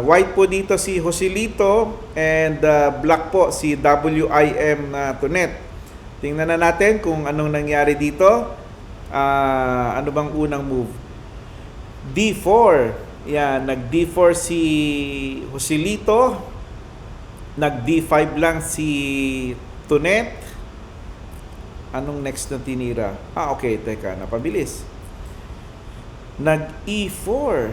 White po dito si Joselito and black po si WIM na Tunet. Tingnan na natin kung anong nangyari dito. Ano bang unang move? D4. Yan, nag D4 si Joselito. Nag D5 lang si Tunet. Anong next na tinira? Okay, teka, napabilis. Nag E4.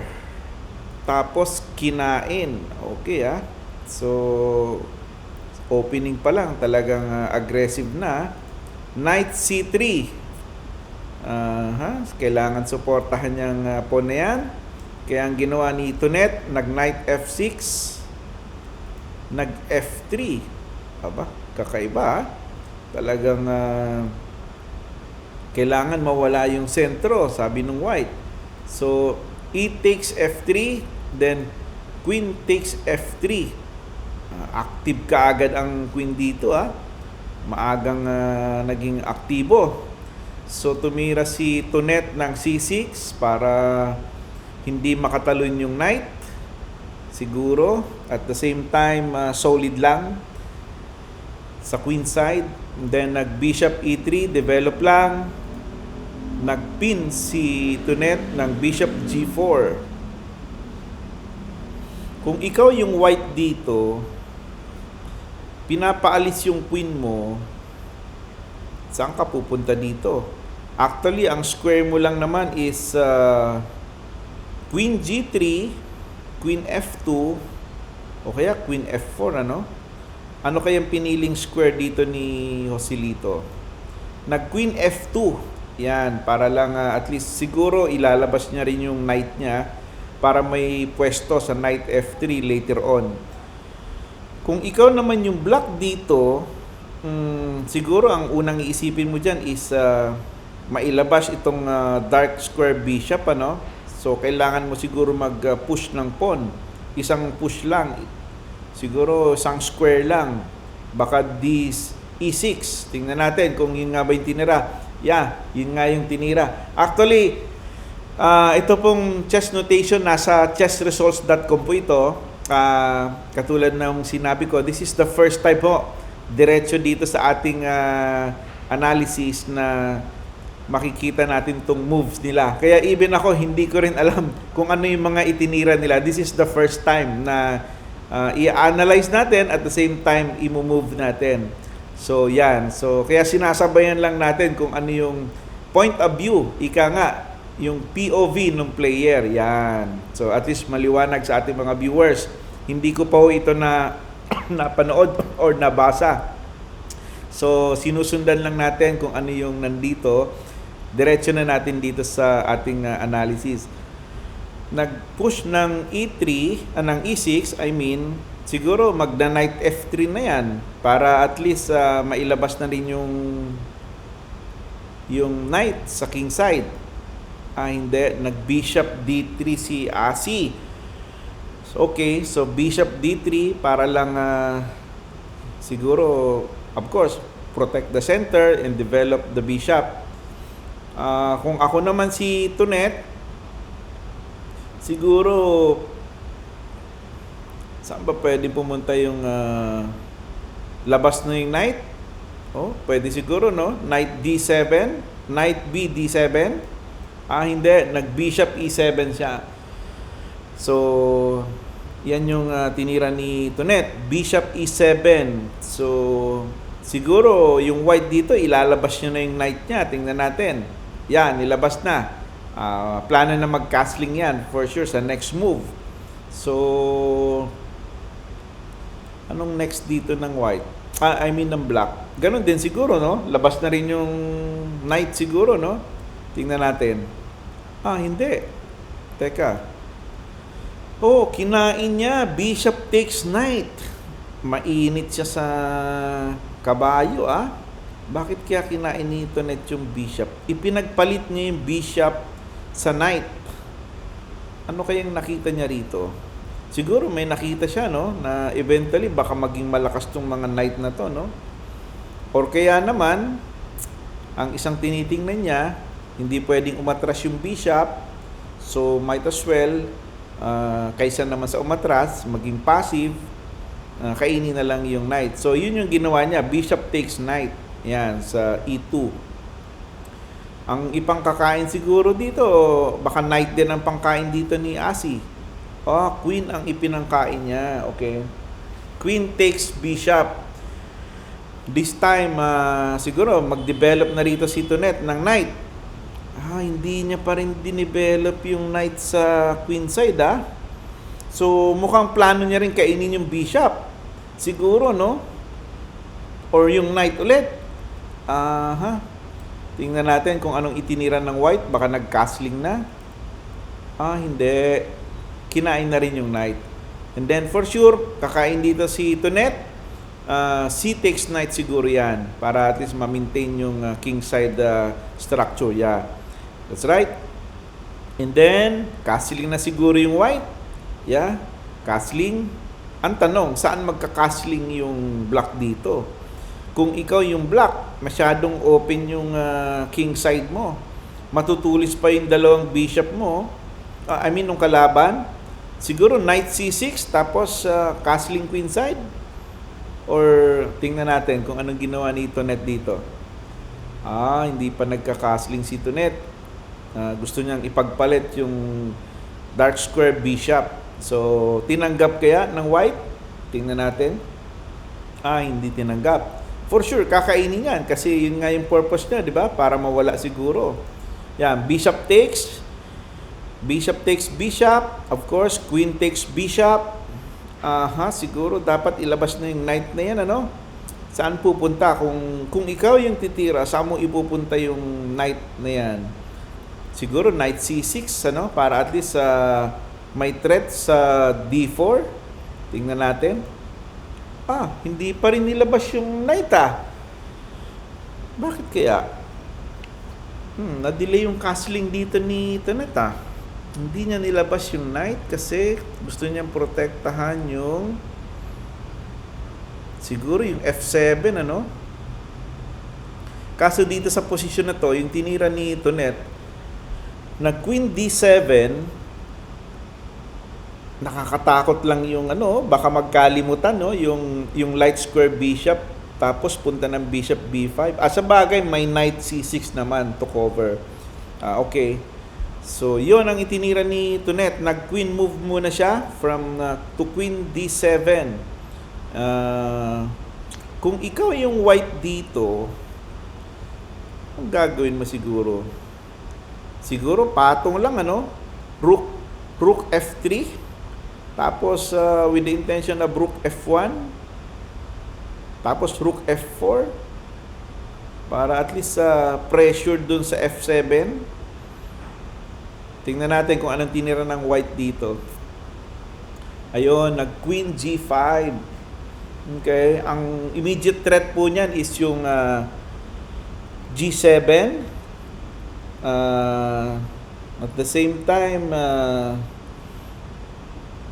Tapos kinain. Okay So opening pa lang talagang aggressive na. Knight C3. Kailangan suportahan niyang pawn na yan. Kaya ang ginawa ni Tunet, nag Knight F6, nag F3. Kakaiba Talagang kailangan mawala yung sentro, sabi ng White. So E takes F3, then Queen takes F3. Active kaagad ang Queen dito Maagang naging aktibo. So tumira si Tunet ng C6 para hindi makatalon yung Knight. Siguro. At the same time, solid lang sa Queen side. And then nag Bishop E3, develop lang. Nagpin si Tunet ng Bishop G4. Kung ikaw yung White dito, pinapaalis yung Queen mo, saan ka pupunta dito? Actually, ang square mo lang naman is Queen G3, Queen F2, o kaya Queen F4, Ano kayang piniling square dito ni Joselito? Nag Queen F2. Yan, para lang at least siguro ilalabas niya rin yung knight niya para may pwesto sa knight F3 later on. Kung ikaw naman yung black dito, siguro ang unang iisipin mo dyan is mailabas itong dark square bishop, So, kailangan mo siguro mag-push ng pawn. Isang push lang. Siguro isang square lang. Baka E6. Tingnan natin kung yun nga ba yung tinira. Yun nga yung tinira. Actually, ito pong chess notation, nasa chessresults.com po ito. Katulad ng sinabi ko, this is the first time po diretso dito sa ating analysis na makikita natin itong moves nila. Kaya even ako, hindi ko rin alam kung ano yung mga itinira nila. This is the first time na i-analyze natin at the same time i-move natin. So, yan. So, kaya sinasabayan lang natin kung ano yung point of view. Ika nga, yung POV ng player. Yan. So, at least maliwanag sa ating mga viewers. Hindi ko pa ito na napanood or nabasa. So, sinusundan lang natin kung ano yung nandito. Diretso na natin dito sa ating analysis. Nag-push ng E3, ng E6, siguro magda-knight F3 na yan para at least mailabas na rin yung knight sa king side. Hindi. Nag-bishop D3 si Asi. Okay, so bishop D3 para lang siguro, of course, protect the center and develop the bishop. Kung ako naman si Tunet, siguro saan ba pwede pumunta yung labas na yung knight? Pwede siguro, Knight D7, Knight B D7. Hindi. Nag-Bishop E7 siya. So, yan yung tinira ni Tunet. Bishop E7. So, siguro yung white dito, ilalabas nyo na yung knight niya. Tingnan natin. Yan, nilabas na. Plano na mag-castling yan for sure sa next move. So, anong next dito ng white? Ng black. Ganon din siguro, Labas na rin yung knight siguro, Tingnan natin. Hindi. Teka. Kinain niya. Bishop takes knight. Mainit siya sa kabayo, Bakit kaya kinain ni Tunet yung bishop? Ipinagpalit niya yung bishop sa knight. Ano kayang nakita niya rito? Siguro may nakita siya, na eventually baka maging malakas tong mga knight na to, Or kaya naman, ang isang tinitingnan niya, hindi pwedeng umatras yung bishop, so might as well Kaysa naman sa umatras, maging passive, kainin na lang yung knight. So, yun yung ginawa niya. Bishop takes knight. Yan, sa E2. Ang ipangkakain siguro dito, baka knight din ang pangkain dito ni Asi. Queen ang ipinangkain niya. Okay. Queen takes bishop. This time, siguro, mag-develop na rito si Tonet ng knight. Hindi niya pa rin dinevelop yung knight sa queen side, So, mukhang plano niya rin kainin yung bishop. Siguro, no? Or yung knight ulit. Tingnan natin kung anong itinira ng white. Baka nag-castling na. Hindi. Kinain na rin yung knight. And then, for sure, kakain dito si Tonet. C takes knight siguro yan. Para at least ma-maintain yung king side structure. Yeah. That's right. And then, castling na siguro yung white. Yeah, castling. Ang tanong, saan magka-castling yung black dito? Kung ikaw yung black, masyadong open yung king side mo. Matutulis pa yung dalawang bishop mo. Nung kalaban. Siguro knight c6 tapos castling queen side. Or tingnan natin kung anong ginawa ni Tonet dito. Hindi pa nagka-castling si Tonet. Gusto niyang ipagpalit yung dark square bishop. So, tinanggap kaya ng white? Tingnan natin. Hindi tinanggap. For sure, kakainin yan kasi yun nga yung purpose niya, di ba? Para mawala siguro. Yan, bishop takes. Bishop takes bishop. Of course, queen takes bishop. Siguro dapat ilabas na yung knight na yan, ano? Saan pupunta? Kung ikaw yung titira, saan mo ipupunta yung knight na yan? Siguro knight c6, ano? Para at least may threat sa d4. Tingnan natin. Hindi pa rin nilabas yung knight, Bakit kaya? Na-delay yung castling dito ni Tonet, Hindi niya nilabas yung knight kasi gusto niyang protektahan yung siguro yung f7, ano? Kaso dito sa posisyon na to, yung tinira ni Tonet na queen d7, nakakatakot lang yung baka magkalimutan, no? Yung light square bishop tapos punta ng bishop b5. Sa bagay may knight c6 naman to cover. Okay. So, yun ang itinira ni Tonet. Nag-queen move muna siya from to queen d7. Kung ikaw yung white dito, ang gagawin mo siguro? Siguro patong lang, Rook f3. Tapos, with the intention of rook f1. Tapos, rook f4. Para at least pressure dun sa f7. Tingnan natin kung anong tinira ng white dito. Ayun, nag-queen g5. Okay, ang immediate threat po niyan is yung g7. At the same time,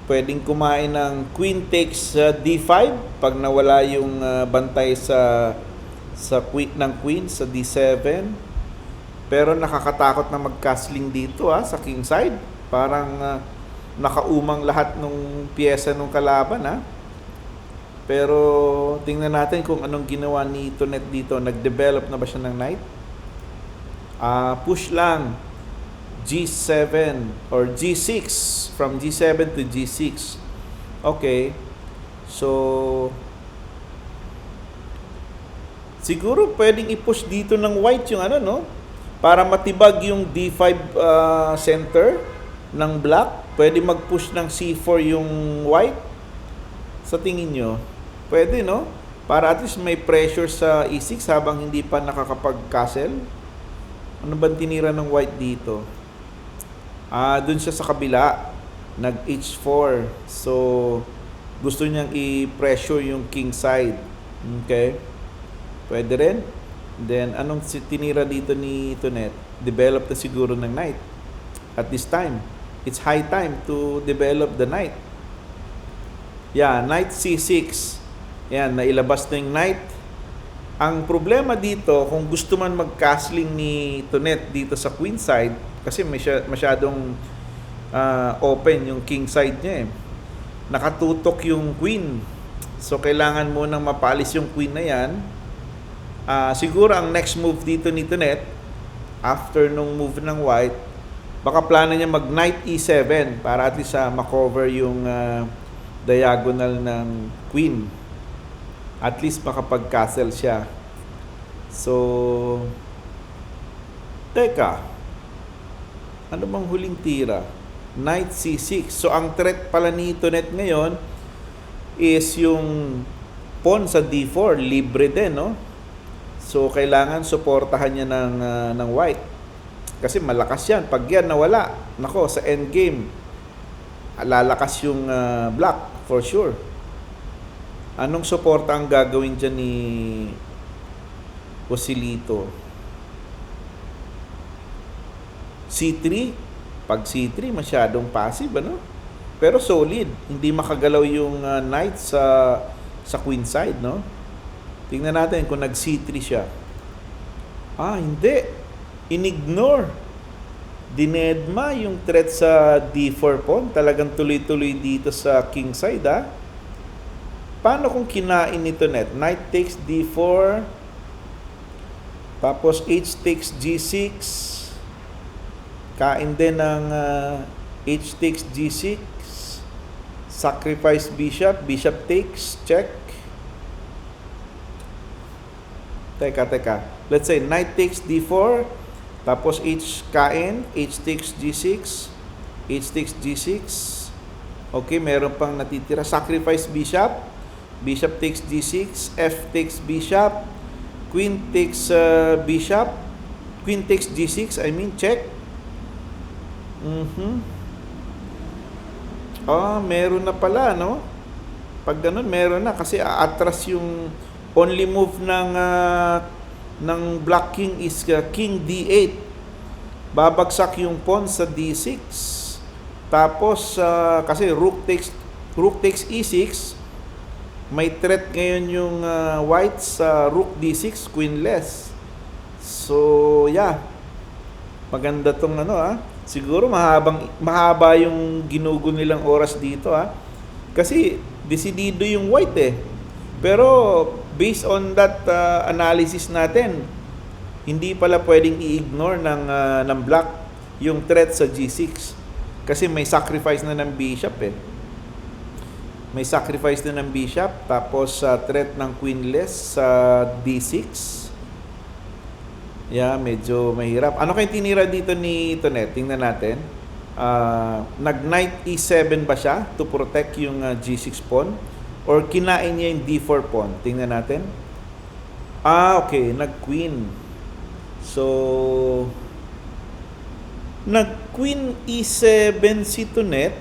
pwedeng kumain ng queen takes d5 pag nawala yung bantay sa queen ng queen sa d7. Pero nakakatakot na mag-castling dito sa king side. Parang nakaumang lahat ng piyesa ng kalaban. Pero tingnan natin kung anong ginawa ni Tonet dito. Nag-develop na ba siya ng knight? Push lang. G7 or G6. From G7 to G6. Okay. So, siguro pwedeng i-push dito ng white yung para matibag yung D5 center ng black. Pwede mag-push ng C4 yung white. Sa tingin nyo, pwede, no? Para at least may pressure sa E6 habang hindi pa nakakapag-castle. Ano ba tinira ng white dito? Dun siya sa kabila. Nag-H4. So, gusto niyang i-pressure yung king side. Okay? Pwede rin. Then, anong tinira dito ni Tonet? Develop na siguro ng knight. At this time, it's high time to develop the knight. Yeah, knight c6. Yan, nailabas na yung knight. Ang problema dito, kung gusto man mag-castling ni Tonet dito sa queen side, kasi masyadong open yung king side niya eh. Nakatutok yung queen. So, kailangan mo nang mapalis yung queen na yan. Siguro ang next move dito ni Tonet, after nung move ng white, baka plano niya mag knight e7 para at least makover yung diagonal ng queen. At least makapag-castle siya. So, teka, ano bang huling tira? Knight c6. So, ang threat pala ni Tonet ngayon is yung pawn sa d4. Libre din, no? So, kailangan suportahan niya ng white. Kasi malakas yan. Pag yan nawala, nako, sa endgame, lalakas yung black, for sure. Anong suporta ang gagawin dyan ni Joselito? C3. Pag C3, masyadong passive, ano? Pero solid. Hindi makagalaw yung knight sa queen side, no? Tingnan natin kung nag C3 siya. Hindi. Inignore. Dinedma yung threat sa D4 pawn. Talagang tuloy-tuloy dito sa king side, Paano kung kinain nito net? Knight takes D4. Tapos H takes G6. Kain din ng H takes G6. Sacrifice bishop. Bishop takes. Check. Teka. Let's say knight takes D4. Tapos H kain. H takes G6. H takes G6. Okay, meron pang natitira. Sacrifice bishop. Bishop takes G6. F takes bishop. Queen takes bishop. Queen takes G6. Check. Meron na pala, no? Pag ganun, meron na. Kasi atras yung only move ng black king is king D8. Babagsak yung pawn sa D6. Tapos, kasi rook takes E6. May threat ngayon yung white sa rook D6, queenless. So, yeah. Maganda tong siguro mahaba yung ginugo nilang oras dito, Kasi desidido yung white Pero based on that analysis natin, hindi pala pwedeng i-ignore ng black yung threat sa G6. Kasi may sacrifice na ng bishop May sacrifice na ng bishop, tapos threat ng queenless sa D6. Yeah, medyo mahirap. Ano kayong tinira dito ni Tonet? Tingnan natin. Nag-knight E7 ba siya to protect yung G6 pawn? Or kinain niya yung D4 pawn? Tingnan natin. Okay. Nag-queen. So, nag-queen E7 si Tonet.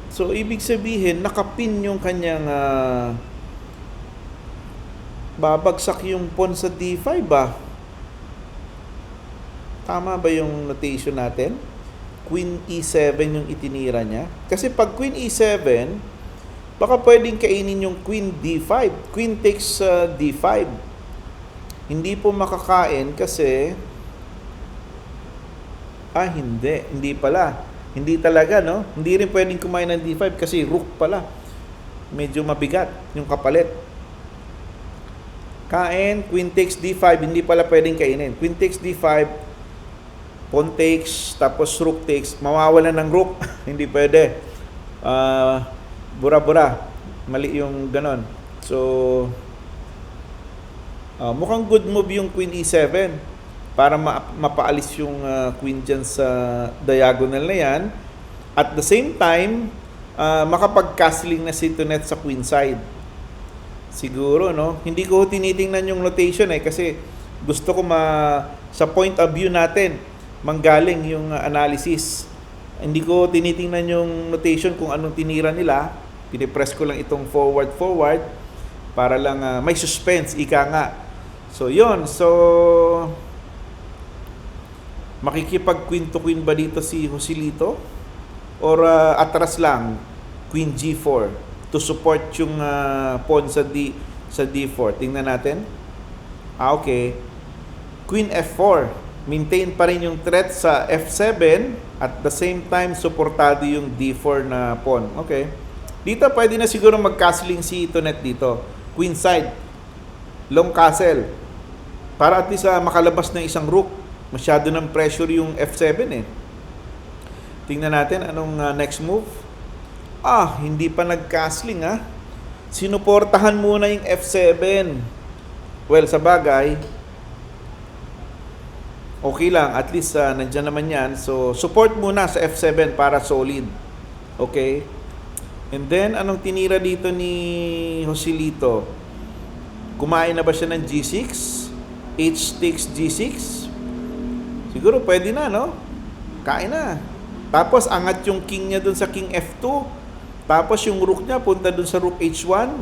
So, ibig sabihin, nakapin yung kanyang babagsak yung pawn sa D5 ba? Tama ba yung notation natin? Queen E7 yung itinira niya. Kasi pag Queen E7, baka pwedeng kainin yung Queen D5. Queen takes D5. Hindi po makakain kasi hindi. Hindi pala. Hindi talaga, no? Hindi rin pwedeng kumain ng D5 kasi rook pala. Medyo mabigat yung kapalit. Kain, Queen takes D5, hindi pala pwedeng kainin. Queen takes D5, pawn takes, tapos rook takes, mawawalan ng rook. Hindi pwede. Bura-bura. Mali yung ganon. So, mukhang good move yung Queen E7 para mapaalis yung Queen dyan sa diagonal na yan. At the same time, makapag-castling na si Tonet sa Queen side. Siguro, no? Hindi ko tinitingnan yung notation kasi gusto ko sa point of view natin, manggaling yung analysis. Hindi ko tinitingnan yung notation kung anong tinira nila. Pinipress ko lang itong forward para lang may suspense, ika nga. So, yun. So, makikipag queen to queen ba dito si Joselito? Or atras lang, Queen G4 to support yung pawn sa D4. Tingnan natin. Okay. Queen F4. maintain pa rin yung threat sa F7 at the same time suportado yung D4 na pawn. Okay. Dito pwede na siguro mag-castling si Tonet dito. Queen side. Long castle. Para at least makalabas ng isang rook. Masyado ng pressure yung F7 eh. Tingnan natin anong next move. Hindi pa nag-castling Sinuportahan muna yung F7. Well, sa bagay, okay lang. At least nandyan naman yan. So, support muna sa F7 para solid. Okay? And then, anong tinira dito ni Joselito? Kumain na ba siya ng G6? H takes G6? Siguro pwede na, no? Kain na. Tapos, angat yung king niya dun sa king F2. Tapos, yung rook niya punta dun sa rook H1.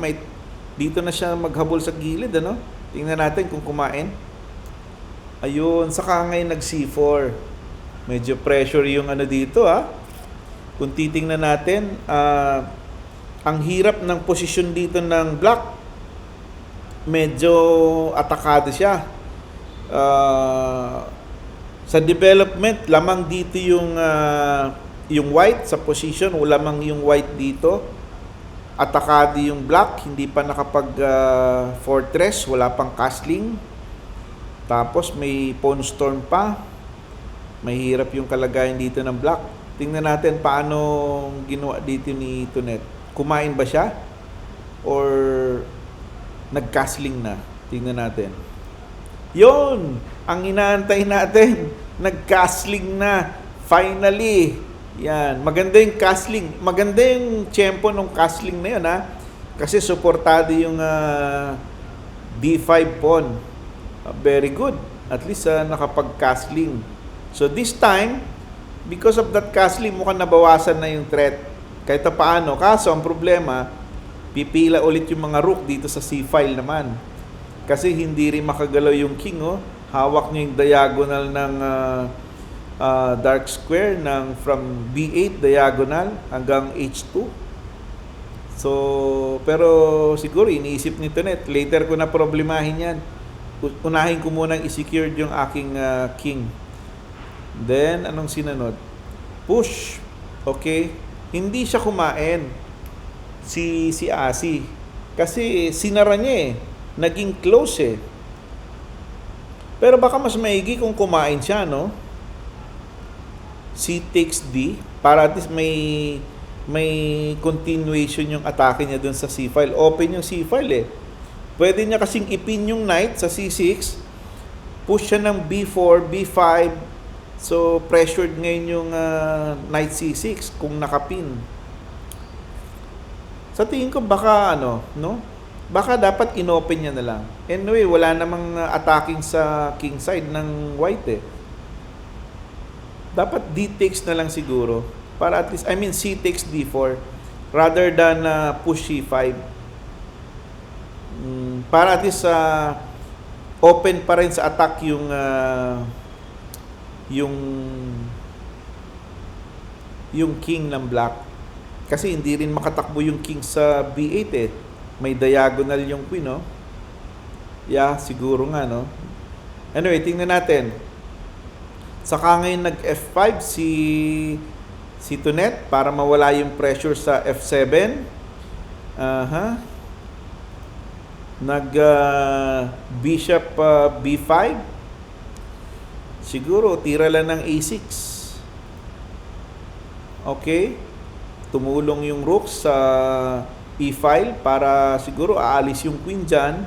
Dito na siya maghabol sa gilid, ano? Tingnan natin kung kumain. Ayun, saka ngayon nag-C4. Medyo pressure yung dito, Kung titingnan natin, ang hirap ng posisyon dito ng black. Medyo atakado siya. Sa development, lamang dito yung white sa position, lamang yung white dito. Atakado yung black, hindi pa nakapag fortress, wala pang castling. Tapos may pawn storm pa. Mahirap yung kalagayan dito ng black. Tingnan natin paano ginawa dito ni Tonet. Kumain ba siya? Or nag-castling na? Tingnan natin. Yun! Ang inaantay natin. Nag-castling na. Finally! Yan. Maganda yung castling. Maganda yung tempo ng castling na yun, Kasi supportado yung D5 pawn. Very good. At least nakapag-castling. So this time, because of that castling, mukhang nabawasan na yung threat. Kahit paano. Kaso, ang problema, pipila ulit yung mga rook dito sa C-file naman. Kasi hindi rin makagalaw yung king, Hawak niya yung diagonal ng dark square from B8 diagonal hanggang H2. So, pero siguro iniisip ni Tonet, later ko na problemahin yan. Unahin ko munang i-secure yung aking king. Then, anong sinunod? Push. Okay. Hindi siya kumain. Si Asi. Kasi sinara niya Naging close Pero baka mas maigi kung kumain siya, no? C takes D. Para at least may continuation yung atake niya dun sa C file. Open yung C file Pwede niya kasing ipin yung knight sa C6. Push siya ng B4, B5. So, pressured ngayon yung knight C6 kung nakapin. Sa tingin ko baka no? Baka dapat inopen niya na lang. Anyway, wala namang attacking sa king side ng white Dapat D takes na lang siguro. Para at least, C takes D4 rather than push C5. Para at least open pa rin sa attack yung king ng black. Kasi hindi rin makatakbo yung king sa B8 May diagonal yung queen, Yeah, siguro nga, no? Anyway, tingnan natin. Saka ngayon nag-F5 si Tonet para mawala yung pressure sa F7. Bishop B5. Siguro, tira lang ng A6. Okay. Tumulong yung rook sa E-file para siguro aalis yung queen dyan.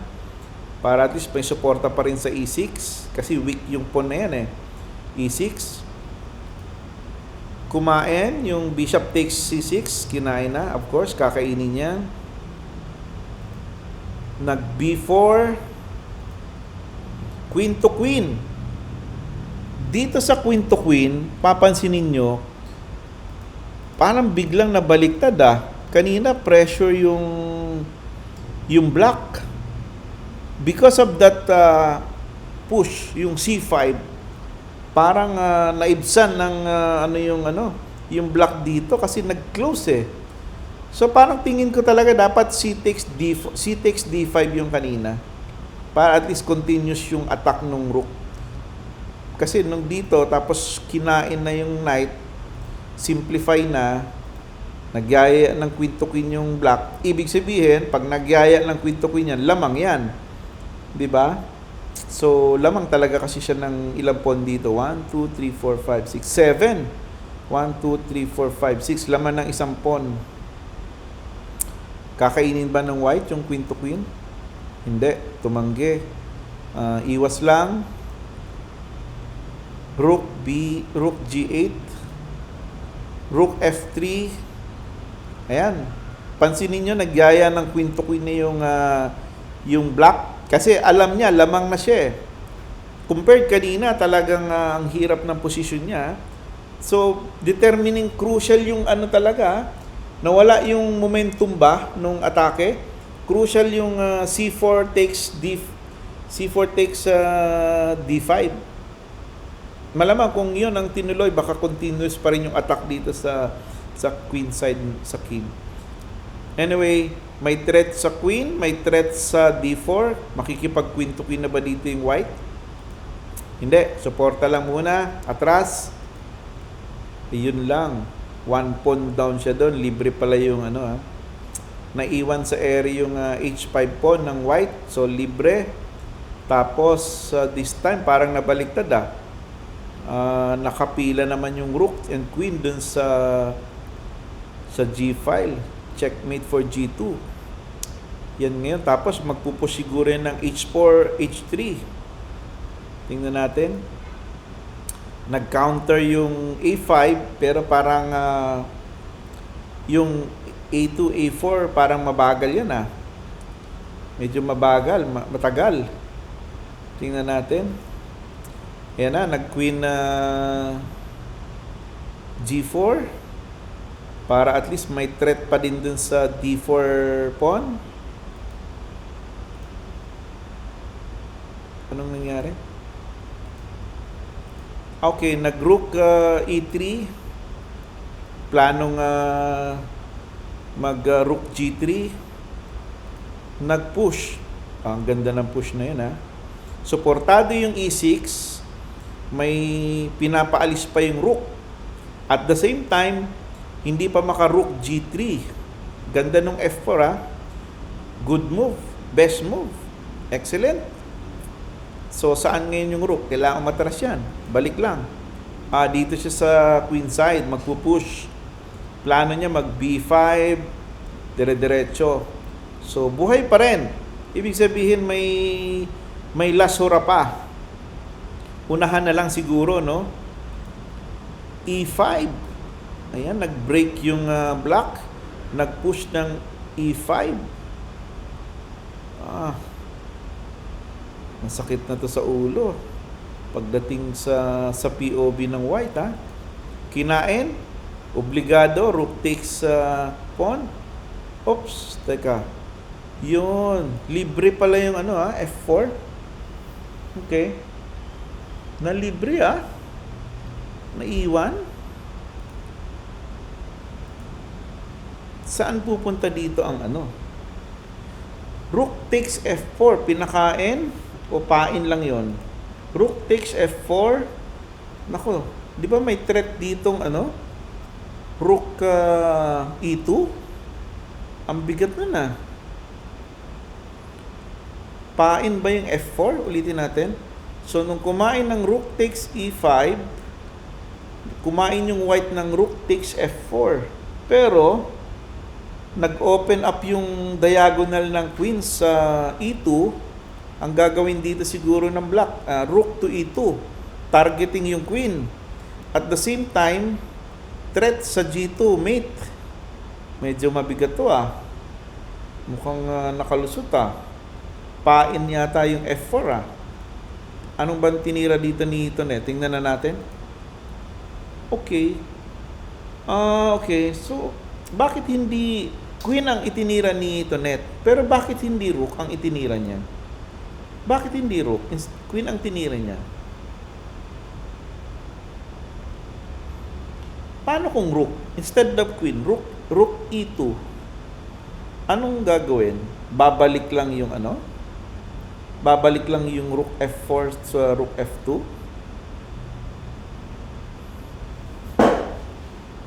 Para at least may suporta pa rin sa E6. Kasi weak yung pawn na yan E6. Kumain yung bishop takes C6. Kinain na. Of course, kakainin niya. Nag B4. Queen to queen. Dito sa queen to queen, papansinin nyo, parang biglang nabaliktad Kanina pressure yung black. Because of that push, yung C5, parang naibsan ng yung black dito kasi nag-close So parang tingin ko talaga dapat C takes D5 yung kanina. Para at least continuous yung attack ng rook. Kasi nung dito, tapos kinain na yung knight, simplify na, nagyaya ng queen to queen yung black. Ibig sabihin, pag nagyaya ng queen to queen yan, lamang yan. Di ba? So, lamang talaga kasi siya ng ilang pawn dito. 1, 2, 3, 4, 5, 6, 7. 1, 2, 3, 4, 5, 6. Laman ng isang pawn. Kakainin ba ng white yung queen to queen? Hindi. Tumanggi. Iwas lang. Rook G8. Rook F3. Ayan. Pansinin nyo, nagyaya ng queen to queen na yung black. Kasi alam niya, lamang na siya eh. Compared kanina, talagang ang hirap ng posisyon niya. So, determining crucial yung talaga, nawala yung momentum ba nung atake. Crucial yung C4 takes D5. Malamang kung yun ang tinuloy, baka continuous pa rin yung attack dito sa queen side sa king. Anyway, may threat sa queen, may threat sa D4. Makikipag queen to queen na ba dito yung white? Hindi. Suporta lang muna. Atras. Yun lang. 1 pawn down siya doon. Libre pala yung naiwan sa area yung H5 pawn ng white. So, libre. Tapos, this time, parang nabaliktad nakapila naman yung rook and queen dun sa G file. Checkmate for G2. Yan ngayon. Tapos, magpupush siguro ng H4, H3. Tingnan natin. Nag-counter yung A5, pero parang yung A2, A4, parang mabagal yan Medyo mabagal, matagal. Tingnan natin. Ayan nag-queen G4 para at least may threat pa din dun sa D4 pawn. Anong nangyari? Okay, nag-rook E3. Planong mag-rook G3. Nag-push. Ang ganda ng push na yun Suportado yung E6. May pinapaalis pa yung rook. At the same time, hindi pa maka-rook G3. Ganda nung F4 Good move. Best move. Excellent. So, saan ngayon yung rook? Kailangan matras yan. Balik lang. Dito siya sa queen side. Magpupush. Plano niya mag B5. Dire-diretso. So, buhay pa rin. Ibig sabihin may lasura pa. Unahan na lang siguro, no? E5. Ayan, nag-break yung black. Nag-push ng E5. Masakit na to sa ulo. Pagdating sa POV ng white, Kinain. Obligado. Rook takes pawn. Oops, teka. Yun. Libre pala yung F4. Okay. Na libre Naiwan. Saan pupunta dito ang Rook takes F4. Pinakain o pain lang yon. Rook takes F4. Nako, di ba may threat ditong Rook E2? Ang bigat na Pain ba yung F4? Ulitin natin. So, nung kumain ng rook takes E5, kumain yung white ng rook takes F4. Pero, nag-open up yung diagonal ng queen sa E2. Ang gagawin dito siguro ng black, rook to E2. Targeting yung queen. At the same time, threat sa G2, mate. Medyo mabigat to Mukhang nakalusot Pain yata yung F4 Anong bang tinira dito ni Tonet? Tingnan na natin. Okay. Okay. So, bakit hindi queen ang itinira ni Tonet? Pero bakit hindi rook ang itinira niya? Bakit hindi rook? Queen ang tinira niya. Paano kung rook? Instead of queen, rook E2. Anong gagawin? Babalik lang yung Babalik lang yung rook F4 sa rook F2?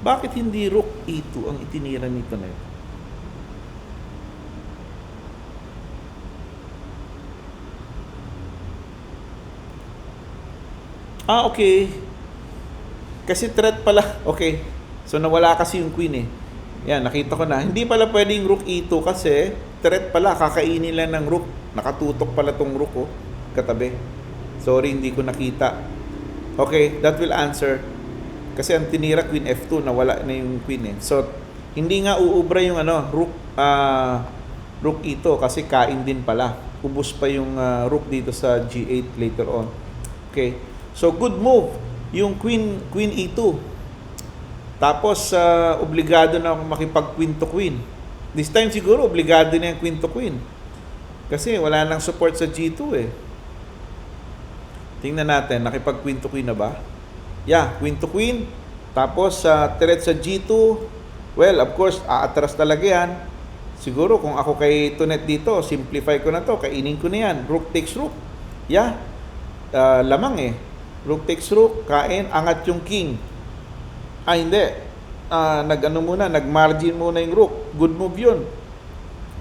Bakit hindi rook e2 ang itinira ni Tonet? Okay. Kasi threat pala. Okay. So, nawala kasi yung queen eh. Yan, nakita ko na. Hindi pala pwedeng rook e2 kasi threat pala. Kakainin lang ng rook. Nakatutok pala tong rook oh. Katabi. Sorry, hindi ko nakita. Okay, that will answer. Kasi ang tinira queen f2, nawala na yung queen eh. So, hindi nga uubra yung rook e2 kasi kain din pala. Ubus pa yung rook dito sa g8 later on. Okay. So, good move. Yung queen e2. Tapos, obligado na akong makipag-queen to queen. This time siguro, obligado na yung queen to queen. Kasi wala nang support sa g2 eh. Tingnan natin, nakipag-queen to queen na ba? Yeah, queen to queen. Tapos, threat sa g2. Well, of course, aatras talaga yan. Siguro, kung ako kay Tonet dito, simplify ko na to. Kainin ko na yan. Rook takes rook. Yeah. Lamang eh. Rook takes rook, kain, angat yung king. Hindi. Nag-margin muna yung rook. Good move yun.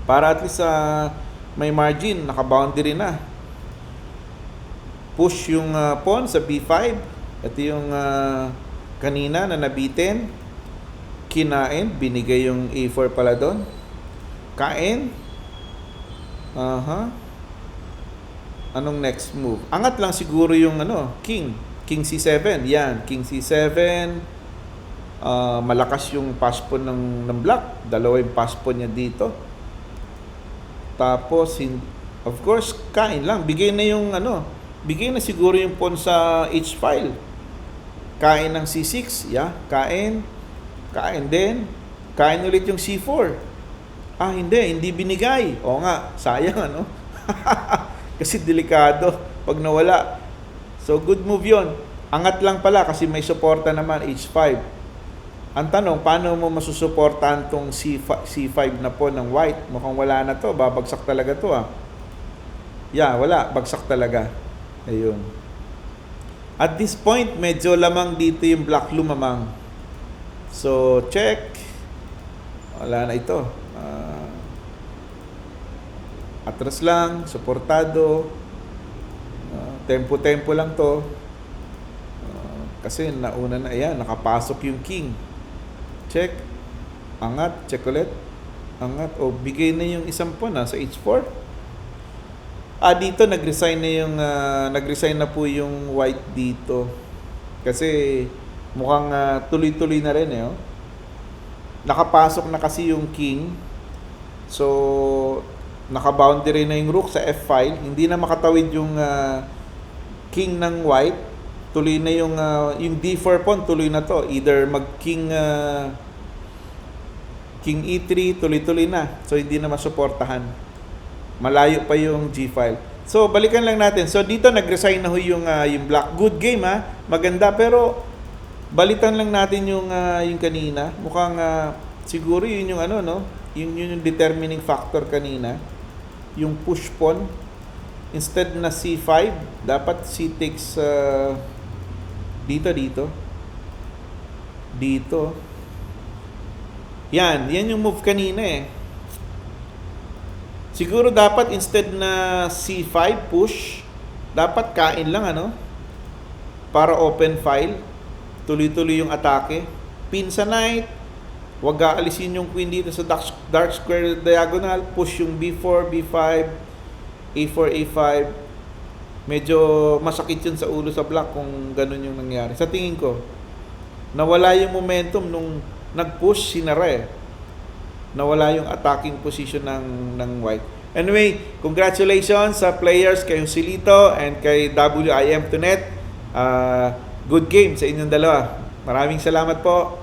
Para at least may margin, naka-boundary na. Push yung pawn sa b5. Ito yung kanina na nabitin. Kinain, binigay yung a4 pala doon. Kain. Anong next move? Angat lang siguro yung king. King c7. Yan, king c7. Malakas yung pass pawn ng black. Dalawa yung pass pawn niya dito. Tapos, of course, kain lang. Bigay na yung bigay na siguro yung pawn sa h-file. Kain ng c6. Yeah, kain. Kain din. Kain ulit yung c4. Hindi binigay. Oo nga, sayang Kasi delikado pag nawala. So, good move yon. Angat lang pala kasi may suporta naman, h5. Ang tanong, paano mo masusuportahan tong c5 na po ng white? Mukhang wala na to. Babagsak talaga to Yeah, wala. Bagsak talaga. Ayun. At this point, medyo lamang dito yung black lumamang. So, check. Wala na ito. Atras lang, suportado. Tempo-tempo lang to. Kasi nauna na, ayan, nakapasok yung king. Check. Angat, check ulit. Angat, bigay na yung isang pawn sa h4. Dito nag-resign na po yung white dito. Kasi mukhang tuloy-tuloy na rin Nakapasok na kasi yung king. So, naka-boundary na yung rook sa f-file. Hindi na makatawid yung king ng white. Tuloy na yung d4 pawn, tuloy na to. Either mag-king king e3, tuloy-tuloy na. So, hindi na masuportahan. Malayo pa yung g-file. So, balikan lang natin. So, dito nag-resign na yung black. Good game maganda. Pero, balitan lang natin yung kanina. Mukhang siguro yun yung yung determining factor kanina. Yung push pawn. Instead na c5, dapat c takes dito. Yan yung move kanina Siguro dapat instead na c5 push, dapat kain lang para open file. Tuloy-tuloy yung atake. Pin sa knight. Huwag aalisin yung queen dito sa dark square diagonal. Push yung b4, b5, a4, a5. Medyo masakit yun sa ulo sa black kung ganun yung nangyari. Sa tingin ko, nawala yung momentum nung nag-push sinara Nawala yung attacking position ng white. Anyway, congratulations sa players kay Joselito and kay WIM Tonet. Good game sa inyong dalawa. Maraming salamat po.